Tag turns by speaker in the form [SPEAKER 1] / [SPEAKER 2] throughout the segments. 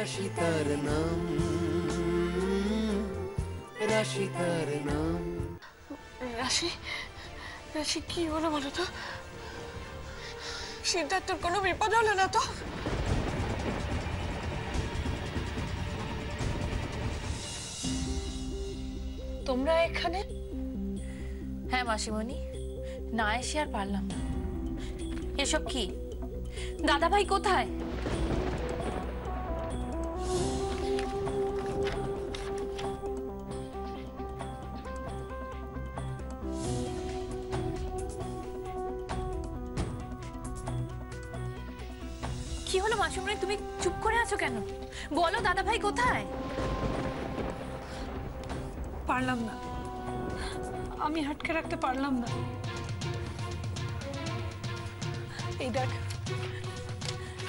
[SPEAKER 1] রাশি তার নাম, রাশি তার নাম।
[SPEAKER 2] রাশি, রাশি কি হলো বলো তো? সিদ্ধার্থর কোনো বিপদ হলো না তো? তোমরা এখানে?
[SPEAKER 3] হ্যাঁ মাসিমণি, না এসে আর পারলাম না। এসব কি? দাদাভাই কোথায়? কি হলো মাসিমণি, তুমি চুপ করে আছো কেন? বলো দাদাভাই কোথায়?
[SPEAKER 2] পারলাম না, আমি আটকে রাখতে পারলাম না। এই দেখ,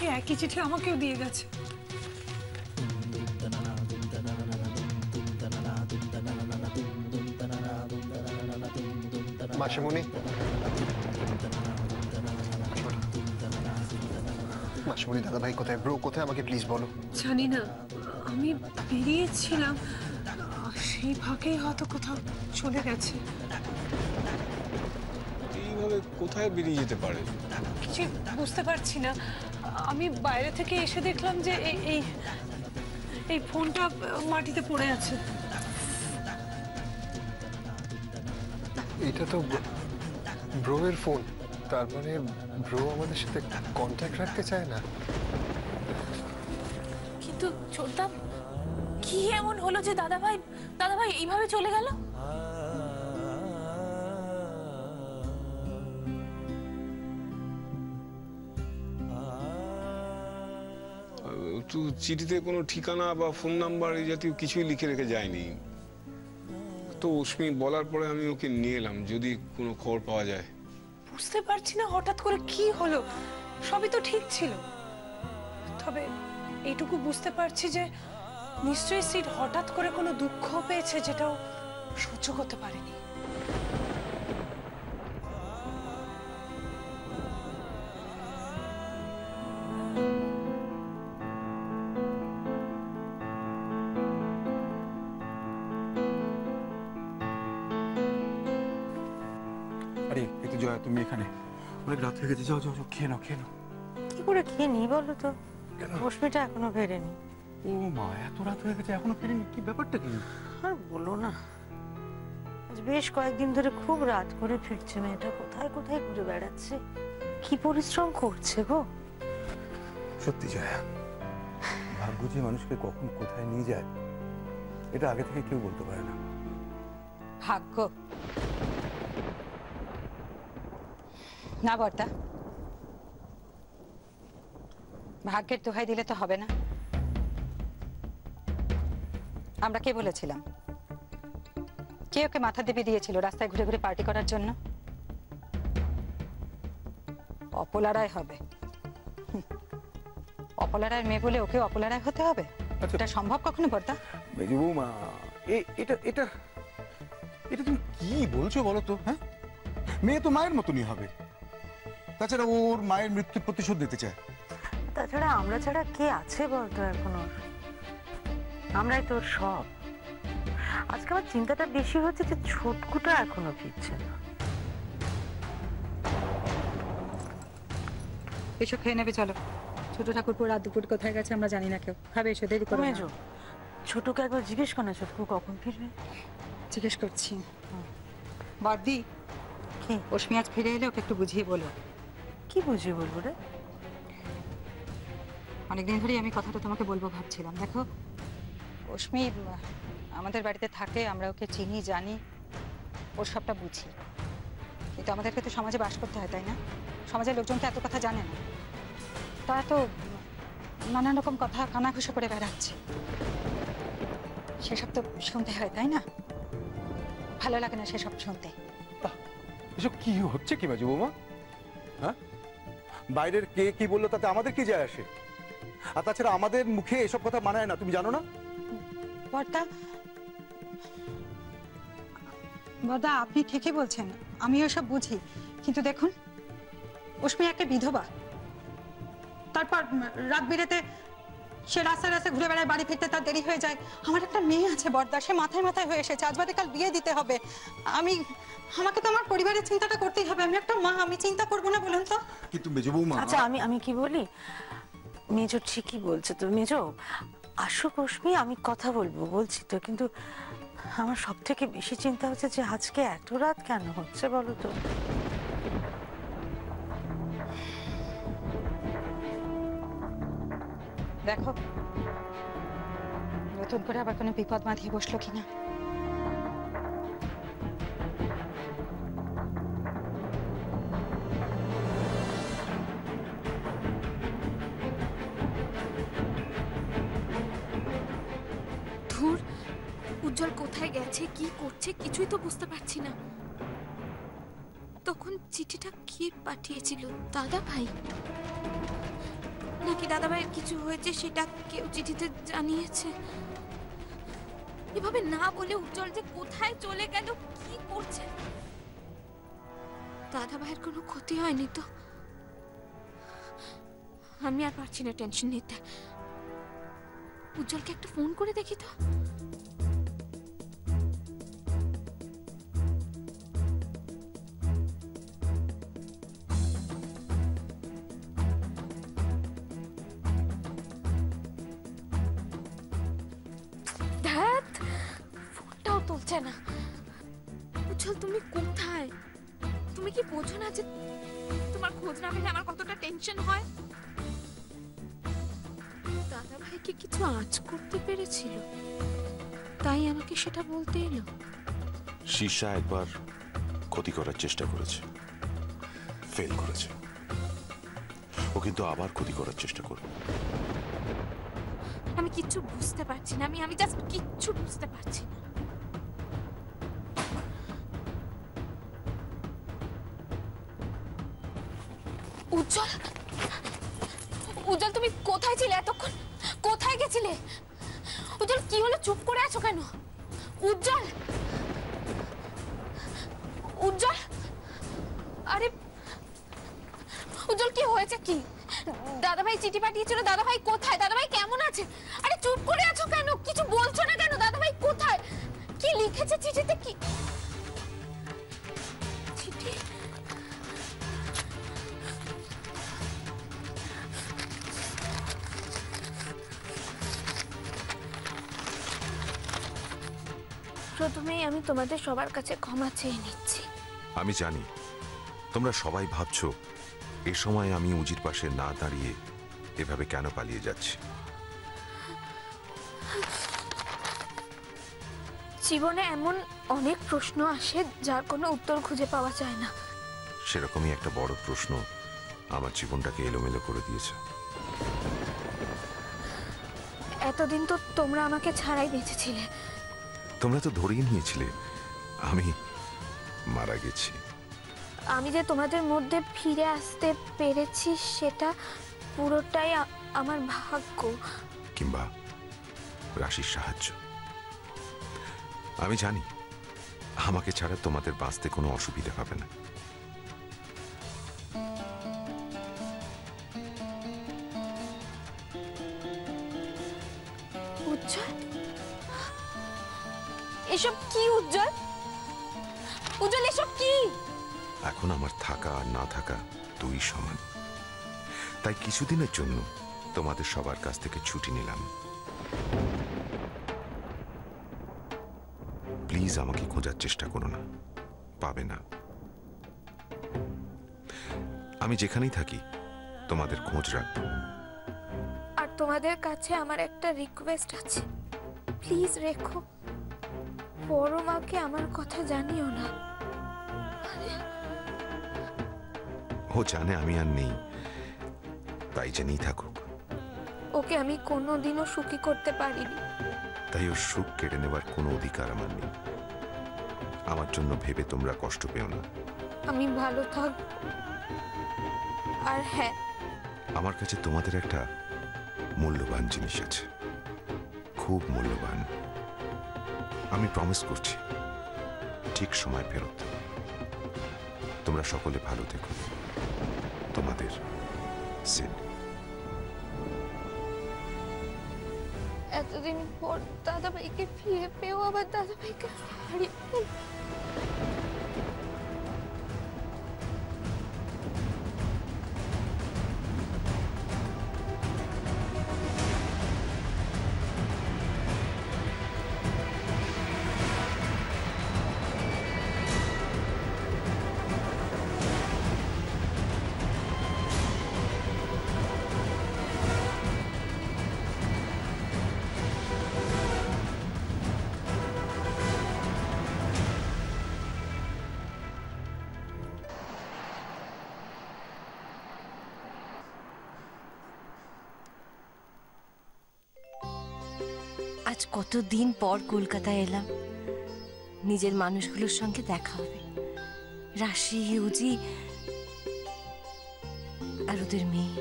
[SPEAKER 2] এই একই চিঠি আমাকেও দিয়ে গেছে।
[SPEAKER 4] মাসিমণি, মাসিমণি দাদাভাই কোথায়, ব্রো কোথায়, আমাকে প্লিজ বলো।
[SPEAKER 2] জানি না, আমি বেরিয়েছিলাম, সেই ফাঁকেই হয়তো কোথাও চলে গেছে।
[SPEAKER 5] এইভাবে কোথায় বেরিয়ে যেতে পারে?
[SPEAKER 2] কিছু বুঝতে পারছি না। আমি বাইরে থেকে এসে দেখলাম যে এই ফোনটা মাটিতে পড়ে আছে।
[SPEAKER 4] এটা তো ব্রো এর ফোন, তার মানে ব্রো আমাদের সাথে কন্ট্যাক্ট রাখতে চায় না।
[SPEAKER 3] কিন্তু ছোটদা, কি এমন হলো যে দাদাভাই এইভাবে চলে গেল?
[SPEAKER 5] তো চিঠিতে কোনো ঠিকানা বা ফোন নাম্বার এই জাতীয় কিছুই লিখে রেখে যায়নি। তো অস্মি বলার পরে আমি ওকে নিয়ে এলাম, যদি কোনো খবর পাওয়া যায়।
[SPEAKER 2] বুঝতে পারছি না হঠাৎ করে কি হলো, সবই তো ঠিক ছিল। তবে এইটুকু বুঝতে পারছি যে নিশ্চয়ই সিড হঠাৎ করে কোনো দুঃখ পেয়েছে যেটাও সহ্য করতে পারেনি।
[SPEAKER 6] আরে একটু জয়া, তুমি এখানে? অনেক রাত হয়ে গেছে, যাও যাও যাও, খেয়ে নাও খেয়ে নাও।
[SPEAKER 7] কি করে খেয়ে নি বলো তো? অস্মিতা এখনো ফেরেনি।
[SPEAKER 6] ও মা, এত রাত হয়ে গেছে এখনো ফেরেনি? কি ব্যাপারটা কি?
[SPEAKER 7] আর বলো না, আজ বেশ কয়েকদিন ধরে খুব রাত করে ফিরছে মেয়েটা। কোথায় কোথায় ঘুরে বেড়াচ্ছে, কি পরিশ্রম করছে গো।
[SPEAKER 6] সত্যি জয়া, ভাগ্য যে মানুষকে কখন কোথায় নিয়ে যায় এটা আগে থেকে কেউ বলতে পারে না।
[SPEAKER 8] ভাগ্য না বর্দা, ভাগ্যের দোহাই দিলে তো হবে না। আমরা কে বলেছিলাম? কে ওকে মাথা দেবে দিয়েছিল রাস্তায় ঘুরে ঘুরে পার্টি করার জন্য? অপলারায় হবে। অপলারায় মেয়ে বলে ওকে অপলারায় হতে হবে? এটা সম্ভব কখনো বর্দা?
[SPEAKER 6] মেজু বৌমা, এটা এটা এটা তুমি কি বলছো বলো তো? হ্যাঁ, মেয়ে তো মায়ের মতনই হবে। তাছাড়া ওর মায়ের মৃত্যুর প্রতিশোধ দিতে চায়।
[SPEAKER 7] তাছাড়া আমরা ছাড়া কে আছে বলতো এখন ওর? আমরাই তোর সব। আজকে আমার চিন্তাটা বেশি হচ্ছে যে ছোটকুটা এখনো ফিরছে না।
[SPEAKER 8] এসো খেয়ে নেবে, চলো। ছোট ঠাকুরপুর রাত দুপুর কোথায় গেছে আমরা জানি না, কেউ খাবে। এসো, দেরি করো না।
[SPEAKER 7] ছোটকে একবার জিজ্ঞেস কর না, ছোটকু কখন ফিরবে।
[SPEAKER 8] জিজ্ঞেস করছি। বর্দি, কি অস্মি আজ ফিরে এলে ওকে একটু বুঝিয়ে বলো।
[SPEAKER 7] কি বুঝিয়ে বলবো রে?
[SPEAKER 8] অনেকদিন ধরেই আমি কথাটা তোমাকে বলবো ভাবছিলাম। দেখো, অস্মি আমাদের বাড়িতে থাকে, আমরা ওকে চিনি জানি, ওর সবটা বুঝি, কিন্তু আমাদেরকে তো সমাজে বাস করতে হয়, তাই না? সমাজের লোকজন তো এত কথা জানে না। তারা তো নানান রকম কথা কানাঘুষো করে বেড়াচ্ছে, সেসব তো শুনতে হয়, তাই না? ভালো লাগে না সেসব শুনতে।
[SPEAKER 6] এসব কি হচ্ছে কি মেজু বৌমা? হ্যাঁ, বাইরের কে কি বললো তাতে আমাদের কি যায় আসে? আর তাছাড়া আমাদের মুখে এসব কথা মানায় না, তুমি জানো না?
[SPEAKER 8] বর্দা, বর্দা আপনি ঠিকই বলছেন, আমি ওসব বুঝি, কিন্তু দেখুন অস্মি একটা বিধবা, তারপর রাত বিরেতে সে রাস্তায় রাস্তায় ঘুরে বেড়ায়, বাড়ি ফিরতে তার দেরি হয়ে যায়। আমার একটা মেয়ে আছে বর্দা, সে মাথায় মাথায় হয়ে এসেছে, আজ বাদে কাল বিয়ে দিতে হবে। আমাকে তো আমার পরিবারের চিন্তাটা করতেই হবে। আমি একটা মা, আমি চিন্তা করবো না বলুন তো?
[SPEAKER 6] কিন্তু মেজো বৌমা,
[SPEAKER 7] আচ্ছা আমি কি বলি, মেজো ঠিকই বলছে তো। মেজো আসুক অশ্মি, আমি কথা বলছি তো, কিন্তু আমার সব থেকে বেশি চিন্তা হচ্ছে যে আজকে এত রাত কেন হচ্ছে বলো তো।
[SPEAKER 8] দেখো নতুন করে আবার কোনো বিপদ বাঁধিয়ে বসলো কিনা।
[SPEAKER 3] ধুর, উজ্জ্বল কোথায় গেছে, কি করছে কিছুই তো বুঝতে পারছি না। তখন চিঠিটা কে পাঠিয়েছিল? দাদা ভাই নাকি দাদা ভাইয়ের কিছু হয়েছে সেটা কেউ চিঠিতে জানিয়েছে? এভাবে না বলে উজ্জ্বল যে কোথায় চলে গেল, কি করছে? দাদা ভাইয়ের কোনো ক্ষতি হয়নি তো? আমি আর পারছি না টেনশন নিতে। উজ্জ্বলকে একটা ফোন করে দেখি তো। ফোনটাও তুলছে না। উজ্জ্বল তুমি কোথায়? তুমি কি বোঝো না যে তোমার খোঁজ না পেলে আমার কতটা টেনশন হয়? দাদা ভাইকে কিছু আঁচ করতে পেরেছিল, তাই আমাকে সেটা বলতে এলো।
[SPEAKER 9] শীর্ষা একবার ক্ষতি করার চেষ্টা করেছে, ফেল করেছে। ও কিন্তু আবার ক্ষতি করার চেষ্টা করবে।
[SPEAKER 3] আমি কিচ্ছু বুঝতে পারছি না, আমি জাস্ট কিচ্ছু বুঝতে পারছি না। উজ্জ্বল, উজ্জ্বল তুমি কোথায় ছিলে এতক্ষণ? কোথায় গেছিলে? উজ্জ্বল কি হলো, চুপ করে আছো কেন? উজ্জ্বল, উজ্জ্বল, আরে উজ্জ্বল কি হয়েছে? কি দাদাভাই চিঠি পাঠিয়েছিল, দাদাভাই কোথায়? দাদাভাই কেমন আছে? আরে চুপ করে আছো কেন? কিছু বলছো না কেন? দাদাভাই কোথায়? কি লিখেছে চিঠিতে? কি চিঠি? প্রথমেই আমি তোমাদের সবার কাছে ক্ষমা চেয়ে নিচ্ছি।
[SPEAKER 9] আমি জানি তোমরা সবাই ভাবছো এ সময় আমি উজির পাশে না দাঁড়িয়ে এভাবে কেন পালিয়ে যাচ্ছি।
[SPEAKER 3] জীবনে এমন অনেক প্রশ্ন আসে যার কোনো উত্তর খুঁজে পাওয়া যায় না।
[SPEAKER 9] সেরকমই একটা বড় প্রশ্ন আমার জীবনটাকে এলোমেলো করে দিয়েছে।
[SPEAKER 3] এতদিন তো তোমরা আমাকে ছাড়াই বেঁচেছিলে।
[SPEAKER 9] তোমরা তো ধরেই নিয়েছিলে আমি মারা গেছি।
[SPEAKER 3] আমি যে তোমাদের মধ্যে ফিরে আসতে পেরেছি সেটা পুরোটাই আমার ভাগ্য,
[SPEAKER 9] কিংবা রাশির সাহায্য। আমি জানি আমাকে ছাড়া তোমাদের বাঁচতে কোনো অসুবিধা হবে না।
[SPEAKER 3] উজ্জ্বল, এসব কি? উজ্জ্বল, উজ্জ্বল এসব কি?
[SPEAKER 9] এখন আমার থাকা আর না থাকা দুই সমান। তাই কিছুদিনের জন্য তোমাদের সবার কাছ থেকে ছুটি নিলাম। প্লিজ আমাকে খোঁজার চেষ্টা করো না, পাবে না। আমি যেখানেই থাকি তোমাদের খোঁজ রাখবো।
[SPEAKER 3] আর তোমাদের কাছে আমার একটা রিকোয়েস্ট আছে, প্লিজ রেখো। বড় মাকে আমার কথা জানিও না।
[SPEAKER 9] ও জানে আমি আর নেই, তাই জেনেই থাকুক।
[SPEAKER 3] ওকে আমি কোনোদিনও সুখী করতে পারিনি,
[SPEAKER 9] তাই ওর সুখ কেড়ে নেবার কোনো অধিকার আমার নেই। আমার জন্য ভেবে তোমরা কষ্ট পেও না।
[SPEAKER 3] আমি ভালো থাক। আর হ্যাঁ,
[SPEAKER 9] আমার কাছে তোমাদের একটা মূল্যবান জিনিস আছে, খুব মূল্যবান। আমি প্রমিস করছি ঠিক সময় ফেরত। তোমরা সকলে ভালো থেকো। তোমাদের সিড।
[SPEAKER 3] এতদিন পর দাদাভাইকে ফিরে পেয়েও আবার দাদাভাইকে হারিয়ে ফেলবো।
[SPEAKER 10] আজ কতদিন পর কলকাতায় এলাম, নিজের মানুষগুলোর সঙ্গে দেখা হবে। রাশি, উজি আর ওদের মেয়ে,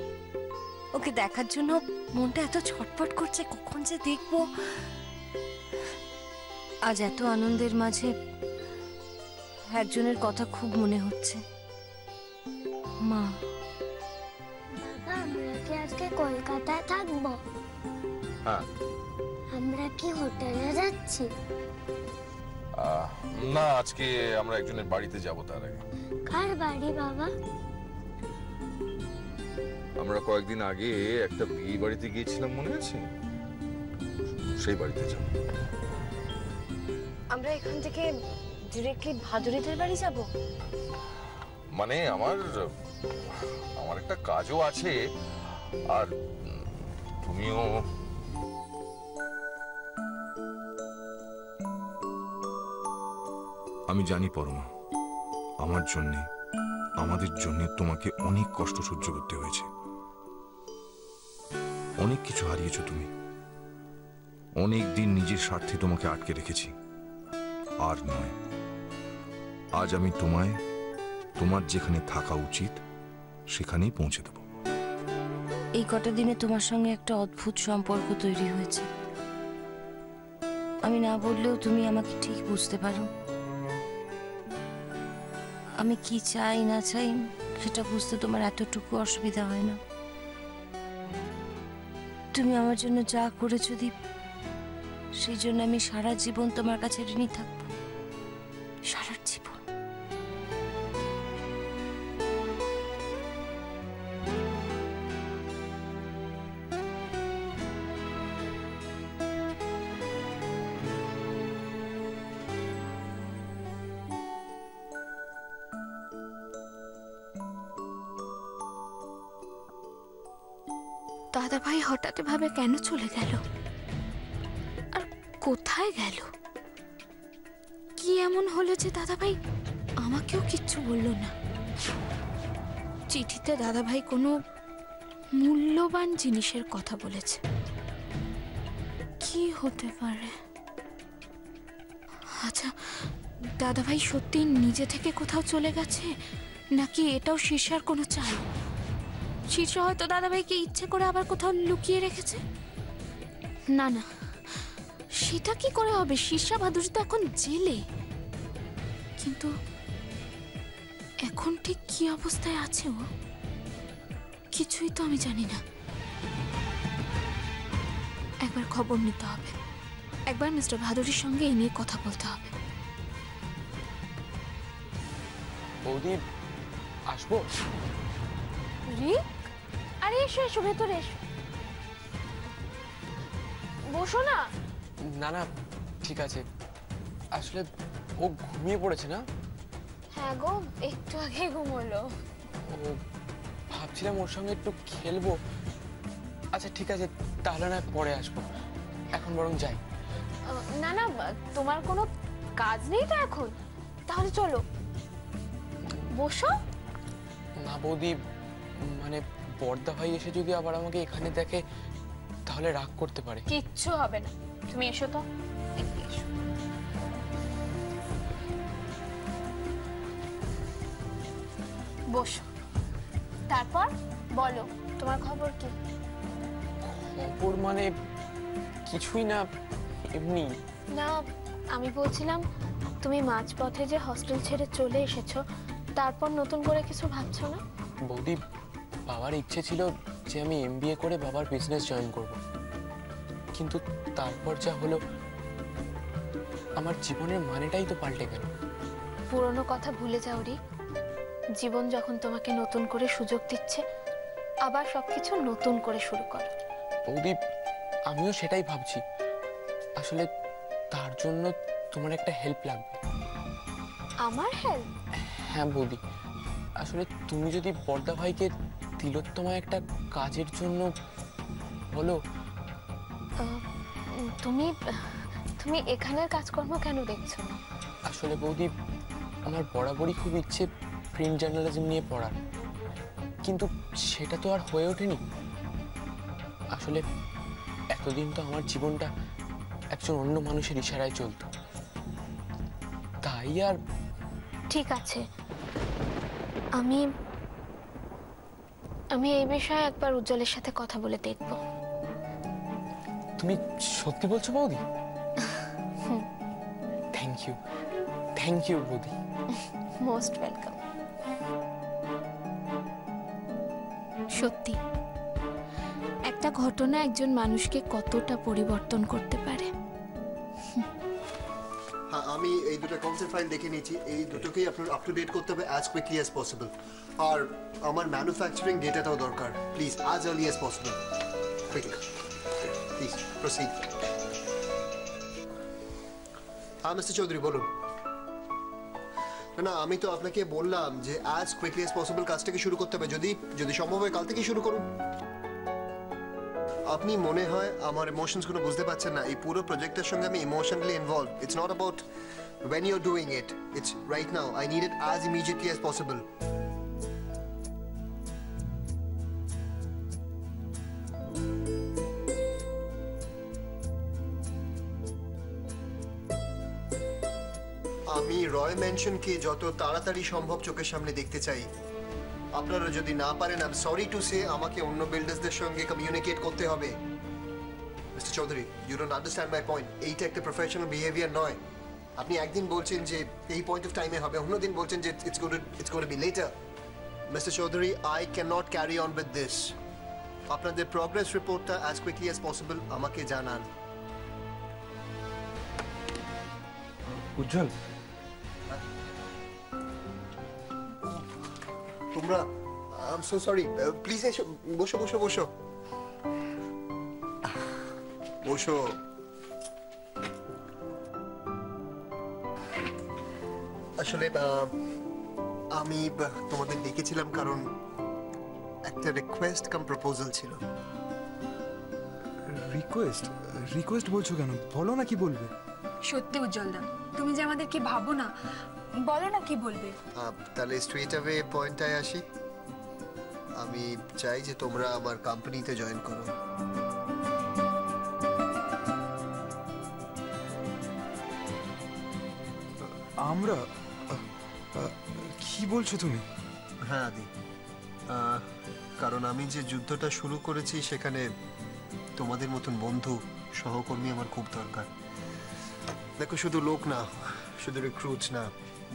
[SPEAKER 10] ওকে দেখার জন্য মনটা এত ছটফট করছে, কখন যে দেখবো। আজ এত আনন্দের মাঝে একজনের কথা খুব মনে হচ্ছে, মা।
[SPEAKER 11] আমরা কি আজকে কলকাতায় থাকবো?
[SPEAKER 12] হ্যাঁ।
[SPEAKER 11] আমরা কি হোটেলে যাচ্ছি?
[SPEAKER 12] না, আজকে আমরা একজনের বাড়িতে যাব। তার আগে
[SPEAKER 11] কার বাড়ি বাবা?
[SPEAKER 12] আমরা কয়েকদিন আগে একটা বিয়ে বাড়িতে গিয়েছিলাম, মনে আছে? সেই বাড়িতে যাব।
[SPEAKER 10] আমরা এখান থেকে ডিরেক্টলি ভাদুরীদের বাড়ি যাব?
[SPEAKER 12] মানে আমার একটা কাজও আছে, আর তুমিও। আমি জানি পরমা, আমার জন্যে, আমাদের জন্যে তোমাকে অনেক কষ্ট সহ্য করতে হয়েছে। অনেক কিছু হারিয়েছো তুমি। অনেক দিন নিজের স্বার্থে তোমাকে আটকে রেখেছি। আর নয়, আজ আমি তোমায় তোমার যেখানে থাকা উচিত সেখানেই পৌঁছে দেব।
[SPEAKER 10] এই কটা দিনে তোমার সঙ্গে একটা অদ্ভুত সম্পর্ক তৈরি হয়েছে। আমি না বললেও তুমি আমাকে ঠিক বুঝতে পারো। আমি কি চাই না চাই সেটা বুঝতে তোমার এতটুকু অসুবিধা হয় না। তুমি আমার জন্য যা করেছো দীপ, সেই জন্য আমি সারা জীবন তোমার কাছে ঋণী থাকবো, সারা জীবন।
[SPEAKER 3] দাদাভাই হঠাৎ ভাবে কেন চলে গেল, আর কোথায় গেল? কি এমন হলো যে দাদাভাই আমাকেও কিচ্ছু বলল না? চিঠিতে দাদাভাই কোনো মূল্যবান জিনিসের কথা বলেছে। কি হতে পারে? আচ্ছা, দাদাভাই সত্যি নিজে থেকে কোথাও চলে গেছে, নাকি এটাও শীর্ষার কোনো চাল? শীর্ষা হয়তো দাদাভাইকে ইচ্ছে করে আবার কোথাও লুকিয়ে রেখেছে। না না, সেটা কি করে হবে? শীর্ষা ভাদুরী তো এখন জেলে। কিন্তু এখন ঠিক কি অবস্থায় আছে ও, কিছুই তো আমি জানি না। একবার খবর নিতে হবে, একবার মিস্টার ভাদুরীর সঙ্গে এই নিয়ে কথা বলতে হবে।
[SPEAKER 13] বৌদি, আসবো?
[SPEAKER 3] রিক, আরে এসো এসো, ভেতরে এসো, বসো না।
[SPEAKER 13] না না, ঠিক আছে। আসলে ও ঘুমিয়ে পড়েছে না?
[SPEAKER 3] হ্যাঁ গো, একটু আগে ঘুমোলো।
[SPEAKER 13] ও, ভাবছিলাম ওর সঙ্গে একটু খেলবো। আচ্ছা ঠিক আছে, তাহলে না পরে আসবো, এখন বরং যাই।
[SPEAKER 3] না না, তোমার কোনো কাজ নেই তো এখন? তাহলে চলো, বসো।
[SPEAKER 13] না বৌদি, মানে বড়দা ভাই এসে যদি আবার আমাকে এখানে দেখে তাহলে রাগ করতে পারে।
[SPEAKER 3] কিচ্ছু হবে না, তুমি এসো তো। এসো। বসো, তারপর বলো তোমার খবর কি?
[SPEAKER 13] খবর মানে কিছুই না, এমনি।
[SPEAKER 3] না, আমি বলছিলাম তুমি মাঝপথে যে হস্টেল ছেড়ে চলে এসেছো, তারপর নতুন করে কিছু ভাবছো না?
[SPEAKER 13] বৌদি, বাবার ইচ্ছে ছিল যে আমি MBA করে বাবার বিজনেস জয়েন করব। কিন্তু তারপর যা হলো, আমার জীবনের মানেটাই তো পাল্টে গেল।
[SPEAKER 3] পুরনো কথা ভুলে যাও রি। জীবন যখন তোমাকে নতুন করে সুযোগ দিচ্ছে, আবার সবকিছু নতুন করে শুরু করো।
[SPEAKER 13] বৌদি, আমিও সেটাই ভাবছি। আসলে তার জন্য তোমার একটা হেল্প লাগবে।
[SPEAKER 3] আমার হেল্প?
[SPEAKER 13] হ্যাঁ বৌদি, আসলে তুমি যদি বড়দা ভাইকে তিলোত্তমায় একটা কাজের জন্য বলো।
[SPEAKER 3] তুমি তুমি এখানের কাজকর্ম কেন দেখছো না?
[SPEAKER 13] আসলে বৌদি, আমার বরাবরই খুব ইচ্ছে প্রিন্ট জার্নালিজম নিয়ে পড়ার, কিন্তু সেটা তো আর হয়ে ওঠেনি। আসলে এতদিন তো আমার জীবনটা একজন অন্য মানুষের ইশারায় চলতো, তাই আর।
[SPEAKER 3] ঠিক আছে, আমি আমি এই বিষয়ে একবার উজ্জ্বলের সাথে কথা বলে দেখব।
[SPEAKER 13] তুমি সত্যি বলছো বৌদি? থ্যাংক ইউ বৌদি।
[SPEAKER 3] Most welcome. সত্যি, একটা ঘটনা একজন মানুষকে কতটা পরিবর্তন করতে পারে।
[SPEAKER 1] হ্যাঁ, আমি এই দুটো কনসেপ্ট ফাইল দেখে নিয়েছি। এই দুটোকেই আপনার আপ টু ডেট করতে হবে অ্যাজ কুইকলি অ্যাজ পসিবল। আর আমার ম্যানুফ্যাকচারিং ডেটাটাও দরকার, please as early as possible. Quick please proceed. হ্যাঁ মিস্টার চৌধুরী বলুন। না, আমি তো আপনাকে বললাম যে অ্যাজ কুইকলি অ্যাজ পসিবল কাজটাকে শুরু করতে হবে। যদি সম্ভব হয় কাল থেকেই শুরু করুন। আপনি মনে হয় আমার ইমোশনস গুলো বুঝতে পারছেন না। এই পুরো প্রজেক্টের সঙ্গে আমি emotionally involve. It's not about when you're doing it, it's right now. I need it as immediately as possible. আমি রয় মেনশনকে যত তাড়াতাড়ি সম্ভব চোখের সামনে দেখতে চাই। আপনারা যদি না পারেন, I am sorry to say, আমাকে অন্য বিল্ডার্সদের সঙ্গে কমিউনিকেট করতে হবে। Mister Chowdhury, you don't understand my point. এইটা একটা প্রফেশনাল বিহেভিয়ার নয়। আপনি একদিন বলছেন যে এই পয়েন্ট অফ টাইমে হবে, অন্যদিন বলছেন যে it's going to be later. Mister Chowdhury, I can not carry on with this. আপনাদের প্রগ্রেস রিপোর্টটা অ্যাজ কুইকলি অ্যাজ পসিবল আমাকে জানান।
[SPEAKER 6] উজ্জ্বল,
[SPEAKER 1] তোমরা, I am so sorry, please এসো, বসো বসো বসো বসো। আসলে আমি তোমাদের ডেকেছিলাম কারণ একটা রিকোয়েস্ট কাম প্রপোজাল ছিল।
[SPEAKER 6] রিকোয়েস্ট বলছো কেন? বলো না, কি বলবে?
[SPEAKER 2] সত্যি উজ্জ্বলদা, তুমি যে আমাদের কি ভাবো না, বলো না কি বলবে।
[SPEAKER 1] তাহলে স্ট্রেট অ্যাওয়ে পয়েন্টটায় আসি। আমি চাই যে তোমরা আমার কোম্পানিতে জয়েন করো।
[SPEAKER 6] আমরা? কি বলছো তুমি?
[SPEAKER 1] হ্যাঁ আদি, কারণ আমি যে যুদ্ধটা শুরু করেছি সেখানে তোমাদের মতন বন্ধু সহকর্মী আমার খুব দরকার। দেখো, শুধু লোক না, শুধু রিক্রুটস না,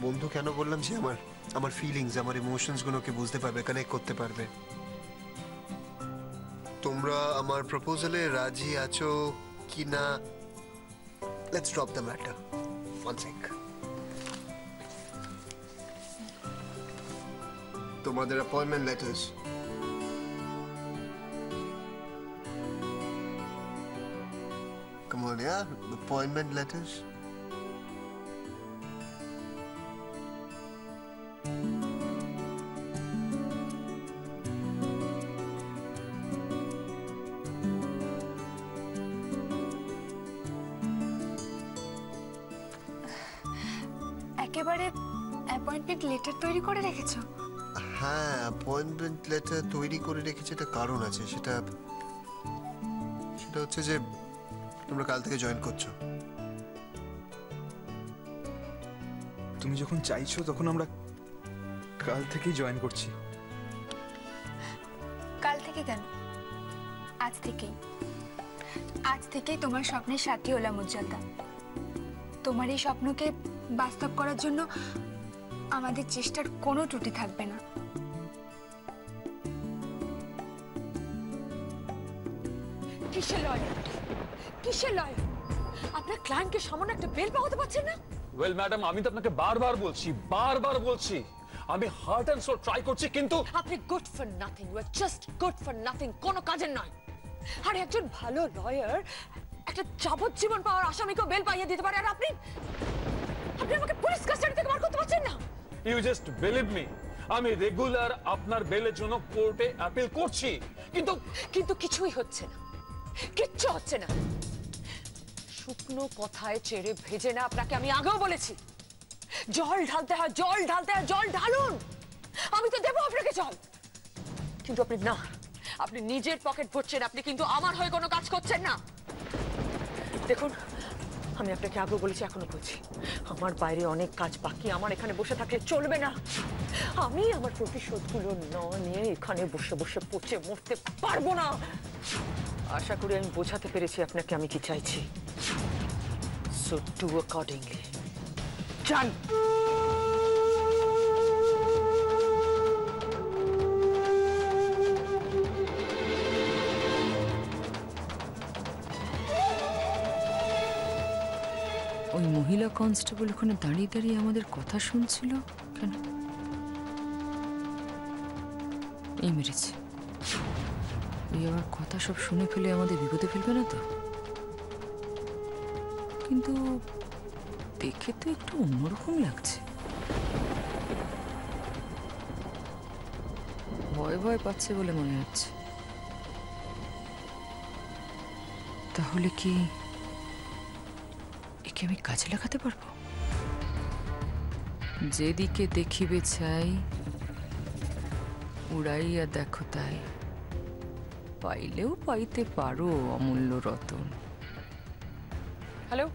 [SPEAKER 1] বন্ধু কেন বললাম যে আমার ফিলিংস, আমার ইমোশনস গুলোকে বুঝতে পারবে, কানেক্ট করতে পারবে। তোমরা আমার প্রপোজালে রাজি আছো কি না? Let's drop the matter. One sec. তোমাদের appointment letters. Come on, yeah, appointment letters.
[SPEAKER 2] একেবারে অ্যাপয়েন্টমেন্ট লেটার তৈরি করে রেখেছো?
[SPEAKER 1] হ্যাঁ, অ্যাপয়েন্টমেন্ট লেটার তৈরি করে রেখেছি, একটা কারণ আছে। সেটা হচ্ছে যে তোমরা কাল থেকে জয়েন করছো।
[SPEAKER 6] তুমি যখন চাইছো তখন আমরা কাল থেকেই জয়েন করছি।
[SPEAKER 2] কাল থেকে কেন? আজ থেকেই। আজ থেকেই তোমার স্বপ্নের সাথী হলাম উজ্জ্বলদা। তোমার এই স্বপ্নকে বাস্তব করার জন্য আমাদের চেষ্টার কোনো ত্রুটি থাকবে না। কিসের লয়াল্টি? কিসের লয়ার? আপনার ক্লায়েন্টকে সামান্য একটা বেল পাওয়াতে পারছেন না?
[SPEAKER 14] ওয়েল ম্যাডাম, আমি তো আপনাকে বারবার বলছি আমি হার্ট অ্যান্ড সোল ট্রাই করছি, কিন্তু
[SPEAKER 2] আপনি good for nothing, you are just good for nothing, কোনো কাজের নয়। আর একজন ভালো লয়ার একটা যাবজ্জীবন পাওয়ার আসামিকেও বেল পাইয়ে দিতে পারে, আর আপনি আমাকে পুলিশ কাস্টাডি থেকে বার করতে পারছেন না।
[SPEAKER 14] ইউ জাস্ট বিলিভ মি, আমি রেগুলার আপনার বেলের জন্য কোর্টে অ্যাপিল করছি,
[SPEAKER 2] কিন্তু কিছুই হচ্ছে না, কিচ্ছু হচ্ছে না। শুকনো কথায় চেড়ে ভেজে না, আপনাকে আমি আগেও বলেছি জল ঢালতে হয়, জল ঢালুন। আমি তো দেবো আপনাকে জল, কিন্তু আপনি না, আপনি নিজের পকেট ভরছেন, আপনি কিন্তু আমার হয়ে কোনো কাজ করছেন না। দেখুন, আমি আপনাকে আগেও বলেছি, এখনো বলছি, আমার বাইরে অনেক কাজ বাকি, আমার এখানে বসে থাকলে চলবে না। আমি আমার প্রতিশোধগুলো না নিয়ে এখানে বসে বসে পচে মরতে পারবো না। আশা করি আমি বোঝাতে পেরেছি আপনাকে আমি কি চাইছি। So do accordingly. যান।
[SPEAKER 10] ওই মহিলা কনস্টেবল ওখানে দাঁড়িয়ে দাঁড়িয়ে আমাদের কথা শুনছিল কেন? এই মেরেছে, ওই আবার কথা সব শুনে ফেলে আমাদের বিপদে ফেলবে না তো? কিন্তু দেখে তো একটু অন্যরকম লাগছে। ভয় ভয় পাচ্ছে বলে মনে হচ্ছে। তাহলে কি একে আমি কাজে লাগাতে পারবো? যেদিকে দেখিবে চাই, উড়াইয়া দেখো তাই, পাইলেও পাইতে পারো অমূল্য রতন।
[SPEAKER 2] হ্যালো।